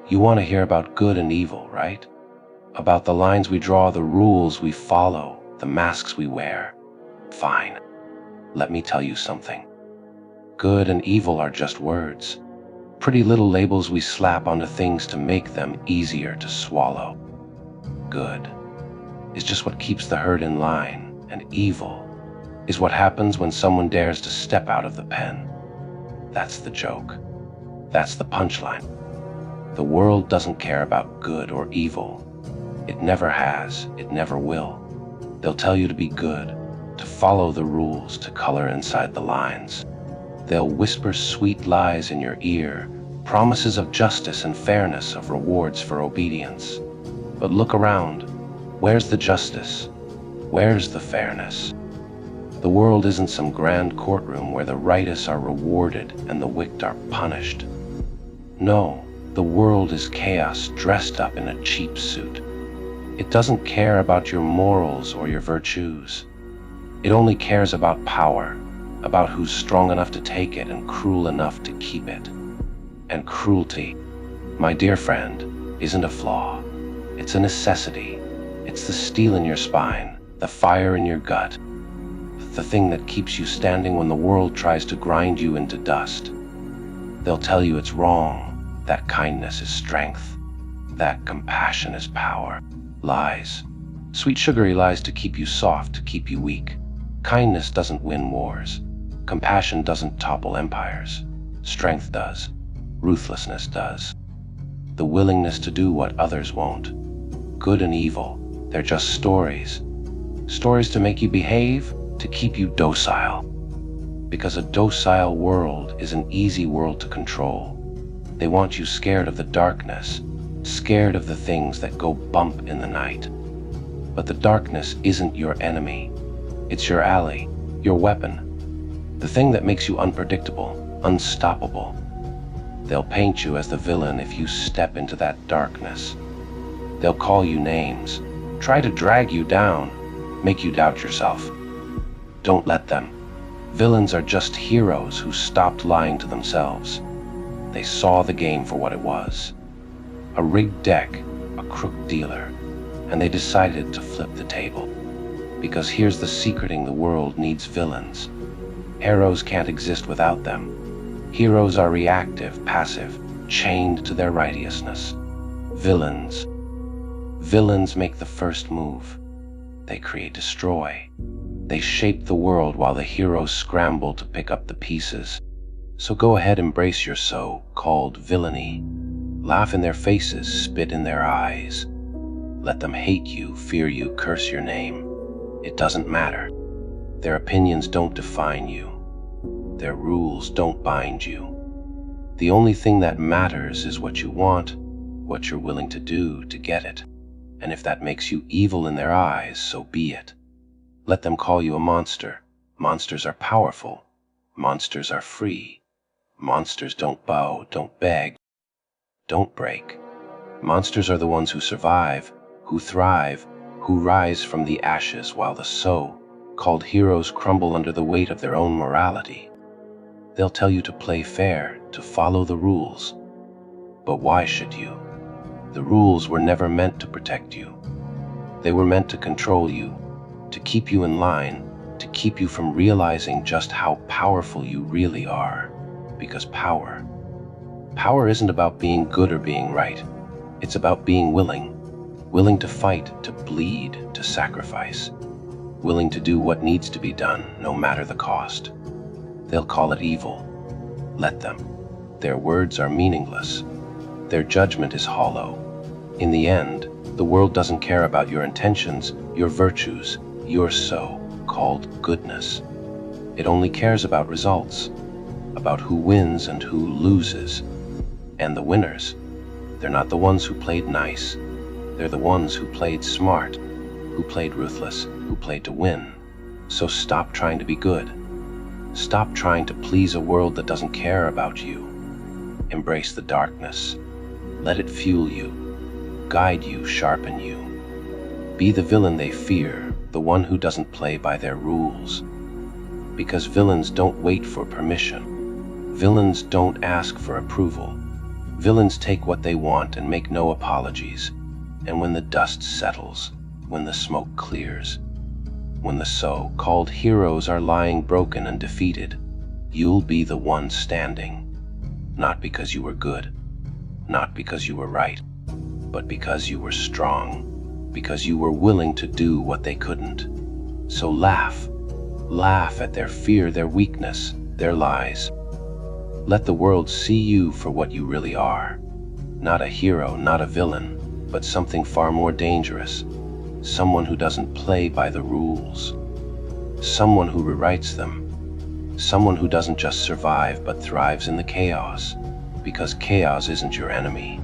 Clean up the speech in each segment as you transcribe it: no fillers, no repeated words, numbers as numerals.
You want to hear about good and evil, right? About the lines we draw, the rules we follow, the masks we wear. Fine. Let me tell you something. Good and evil are just words. Pretty little labels we slap onto things to make them easier to swallow. Good is just what keeps the herd in line, and evil is what happens when someone dares to step out of the pen. That's the joke. That's the punchline. The world doesn't care about good or evil. It never has, it never will. They'll tell you to be good, to follow the rules, to color inside the lines. They'll whisper sweet lies in your ear, promises of justice and fairness, of rewards for obedience. But look around. Where's the justice? Where's the fairness? The world isn't some grand courtroom where the righteous are rewarded and the wicked are punished. No, the world is chaos dressed up in a cheap suit. It doesn't care about your morals or your virtues. It only cares about power, about who's strong enough to take it and cruel enough to keep it. And cruelty, my dear friend, isn't a flaw. It's a necessity. It's the steel in your spine, the fire in your gut, the thing that keeps you standing when the world tries to grind you into dust. They'll tell you it's wrong, that kindness is strength, that compassion is power. Lies. Sweet sugary lies to keep you soft, to keep you weak. Kindness doesn't win wars. Compassion doesn't topple empires. Strength does. Ruthlessness does. The willingness to do what others won't. Good and evil, they're just stories. Stories to make you behave, to keep you docile. Because a docile world is an easy world to control. They want you scared of the darkness, scared of the things that go bump in the night. But the darkness isn't your enemy. It's your ally, your weapon. The thing that makes you unpredictable, unstoppable. They'll paint you as the villain if you step into that darkness. They'll call you names, try to drag you down, make you doubt yourself. Don't let them. Villains are just heroes who stopped lying to themselves. They saw the game for what it was. A rigged deck, a crook dealer, and they decided to flip the table. Because here's the secreting: the world needs villains. Heroes can't exist without them. Heroes are reactive, passive, chained to their righteousness. Villains make the first move. They create, destroy. They shape the world while the heroes scramble to pick up the pieces. So go ahead, embrace your so-called villainy. Laugh in their faces, spit in their eyes. Let them hate you, fear you, curse your name. It doesn't matter. Their opinions don't define you. Their rules don't bind you. The only thing that matters is what you want, what you're willing to do to get it. And if that makes you evil in their eyes, so be it. Let them call you a monster. Monsters are powerful. Monsters are free. Monsters don't bow, don't beg, don't break. Monsters are the ones who survive, who thrive, who rise from the ashes while the so-called heroes crumble under the weight of their own morality. They'll tell you to play fair, to follow the rules. But why should you? The rules were never meant to protect you. They were meant to control you, to keep you in line, to keep you from realizing just how powerful you really are. Because power isn't about being good or being right. It's about being willing to fight, to bleed, to sacrifice, willing to do what needs to be done, no matter the cost. They'll call it evil. Let them. Their words are meaningless. Their judgment is hollow. In the end, the world doesn't care about your intentions, your virtues, your so-called goodness. It only cares about results, about who wins and who loses. And the winners, they're not the ones who played nice. They're the ones who played smart, who played ruthless, who played to win. So stop trying to be good. Stop trying to please a world that doesn't care about you. Embrace the darkness. Let it fuel you, guide you, sharpen you. Be the villain they fear, the one who doesn't play by their rules. Because villains don't wait for permission. Villains don't ask for approval. Villains take what they want and make no apologies. And when the dust settles, when the smoke clears, when the so-called heroes are lying broken and defeated, you'll be the one standing. Not because you were good, not because you were right, but because you were strong, because you were willing to do what they couldn't. So laugh at their fear, their weakness, their lies. Let the world see you for what you really are. Not a hero, not a villain, but something far more dangerous. Someone who doesn't play by the rules. Someone who rewrites them. Someone who doesn't just survive but thrives in the chaos. Because chaos isn't your enemy.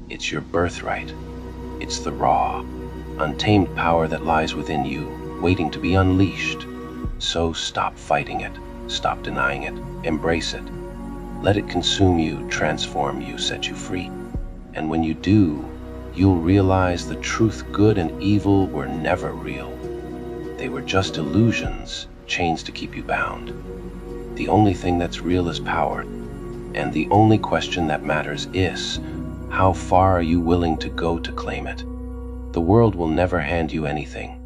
It's your birthright. It's the raw, untamed power that lies within you, waiting to be unleashed. So stop fighting it. Stop denying it. Embrace it. Let it consume you, transform you, set you free. And when you do, you'll realize the truth. Good and evil were never real. They were just illusions, chains to keep you bound. The only thing that's real is power. And the only question that matters is, how far are you willing to go to claim it? The world will never hand you anything.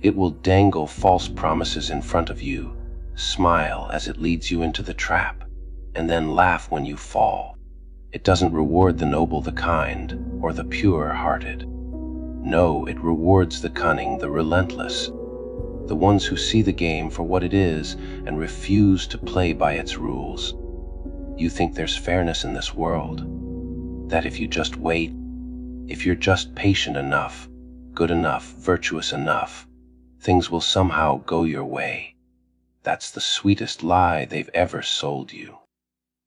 It will dangle false promises in front of you, smile as it leads you into the trap, and then laugh when you fall. It doesn't reward the noble, the kind, or the pure-hearted. No, it rewards the cunning, the relentless, the ones who see the game for what it is and refuse to play by its rules. You think there's fairness in this world? That if you just wait, if you're just patient enough, good enough, virtuous enough, things will somehow go your way. That's the sweetest lie they've ever sold you.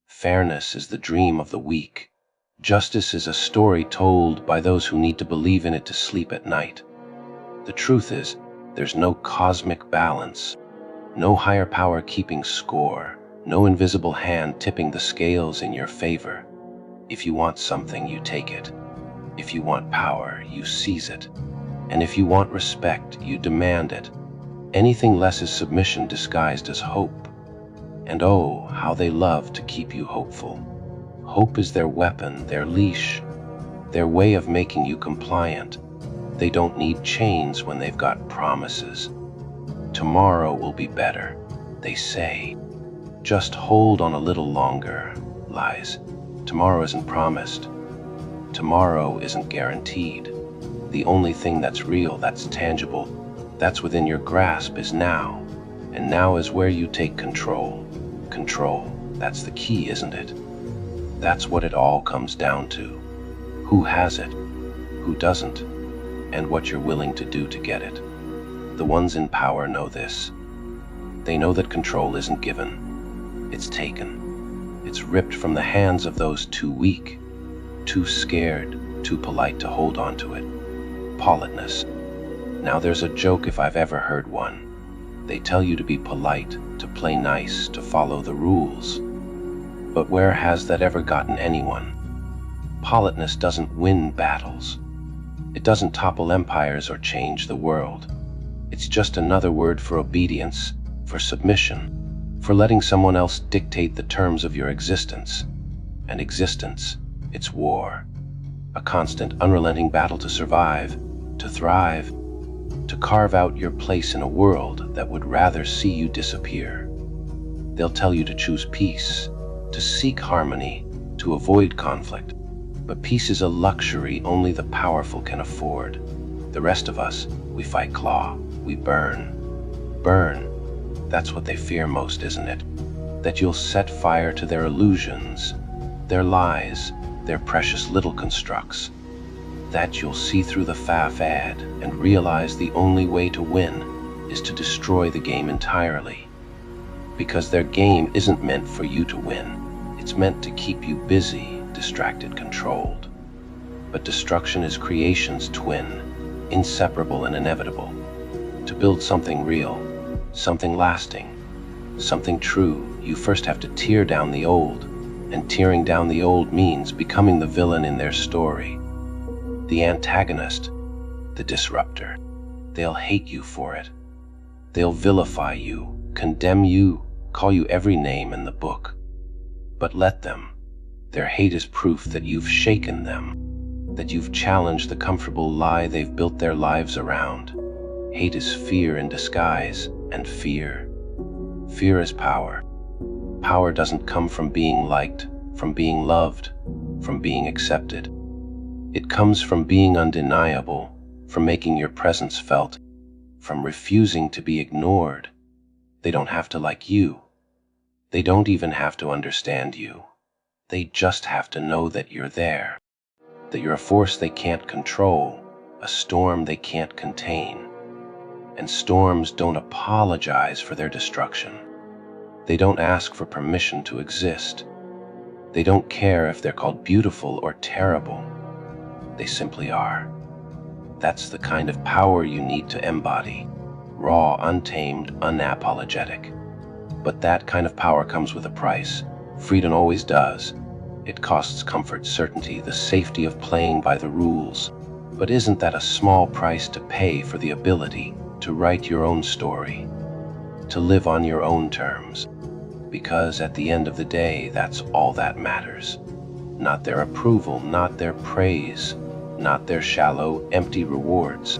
Fairness is the dream of the weak. Justice is a story told by those who need to believe in it to sleep at night. The truth is, there's no cosmic balance, no higher power keeping score, no invisible hand tipping the scales in your favor. If you want something, you take it. If you want power, you seize it. And if you want respect, you demand it. Anything less is submission disguised as hope. And oh, how they love to keep you hopeful. Hope is their weapon, their leash, their way of making you compliant. They don't need chains when they've got promises. Tomorrow will be better, they say. Just hold on a little longer. Lies. Tomorrow isn't promised. Tomorrow isn't guaranteed. The only thing that's real, that's tangible, that's within your grasp is now. And now is where you take control. Control, that's the key, isn't it? That's what it all comes down to. Who has it? Who doesn't? And what you're willing to do to get it. The ones in power know this. They know that control isn't given. It's taken. It's ripped from the hands of those too weak, too scared, too polite to hold on to it. Politeness. Now there's a joke if I've ever heard one. They tell you to be polite, to play nice, to follow the rules. But where has that ever gotten anyone? Politeness doesn't win battles. It doesn't topple empires or change the world. It's just another word for obedience, for submission, for letting someone else dictate the terms of your existence. And existence, it's war. A constant, unrelenting battle to survive, to thrive, to carve out your place in a world that would rather see you disappear. They'll tell you to choose peace, to seek harmony, to avoid conflict. But peace is a luxury only the powerful can afford. The rest of us, we fight claw, we burn. Burn. That's what they fear most, isn't it? That you'll set fire to their illusions, their lies, their precious little constructs. That you'll see through the fad and realize the only way to win is to destroy the game entirely. Because their game isn't meant for you to win. It's meant to keep you busy, distracted, controlled. But destruction is creation's twin, inseparable and inevitable. To build something real, something lasting, something true, you first have to tear down the old. And tearing down the old means becoming the villain in their story. The antagonist, the disruptor. They'll hate you for it. They'll vilify you, condemn you, call you every name in the book. But let them. Their hate is proof that you've shaken them, that you've challenged the comfortable lie they've built their lives around. Hate is fear in disguise, and fear is power. Power doesn't come from being liked, from being loved, from being accepted. It comes from being undeniable, from making your presence felt, from refusing to be ignored. They don't have to like you. They don't even have to understand you. They just have to know that you're there, that you're a force they can't control, a storm they can't contain. And storms don't apologize for their destruction. They don't ask for permission to exist. They don't care if they're called beautiful or terrible. They simply are. That's the kind of power you need to embody. Raw, untamed, unapologetic. But that kind of power comes with a price. Freedom always does. It costs comfort, certainty, the safety of playing by the rules. But isn't that a small price to pay for the ability to write your own story, to live on your own terms? Because at the end of the day, that's all that matters. Not their approval, not their praise, not their shallow, empty rewards.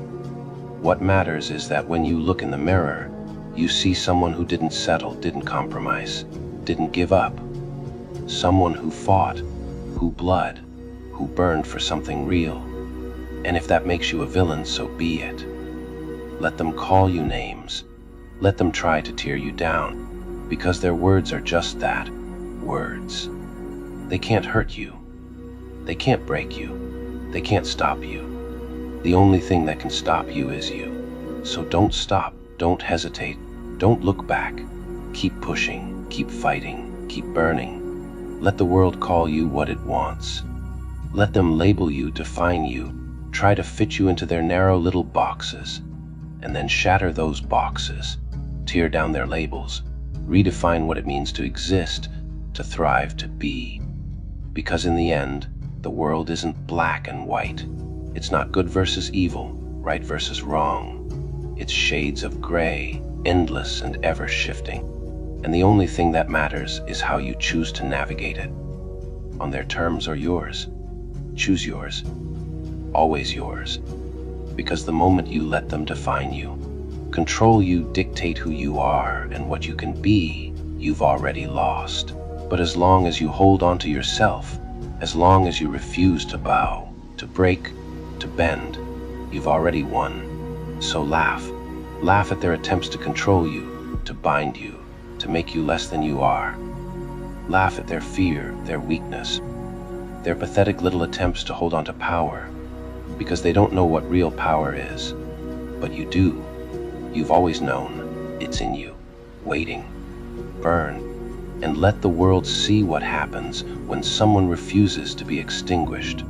What matters is that when you look in the mirror, you see someone who didn't settle, didn't compromise, didn't give up. Someone who fought, who bled, who burned for something real. And if that makes you a villain, so be it. Let them call you names. Let them try to tear you down. Because their words are just that, words. They can't hurt you. They can't break you. They can't stop you. The only thing that can stop you is you. So don't stop, don't hesitate, don't look back. Keep pushing, keep fighting, keep burning. Let the world call you what it wants. Let them label you, define you, try to fit you into their narrow little boxes, and then shatter those boxes, tear down their labels, redefine what it means to exist, to thrive, to be. Because in the end, the world isn't black and white. It's not good versus evil, right versus wrong. It's shades of gray, endless and ever shifting. And the only thing that matters is how you choose to navigate it. On their terms or yours. Choose yours. Always yours. Because the moment you let them define you, control you, dictate who you are and what you can be, you've already lost. But as long as you hold on to yourself, as long as you refuse to bow, to break, to bend, you've already won. So laugh. Laugh at their attempts to control you, to bind you, to make you less than you are. Laugh at their fear, their weakness, their pathetic little attempts to hold on to power, because they don't know what real power is. But you do. You've always known. It's in you, waiting. Burn, and let the world see what happens when someone refuses to be extinguished.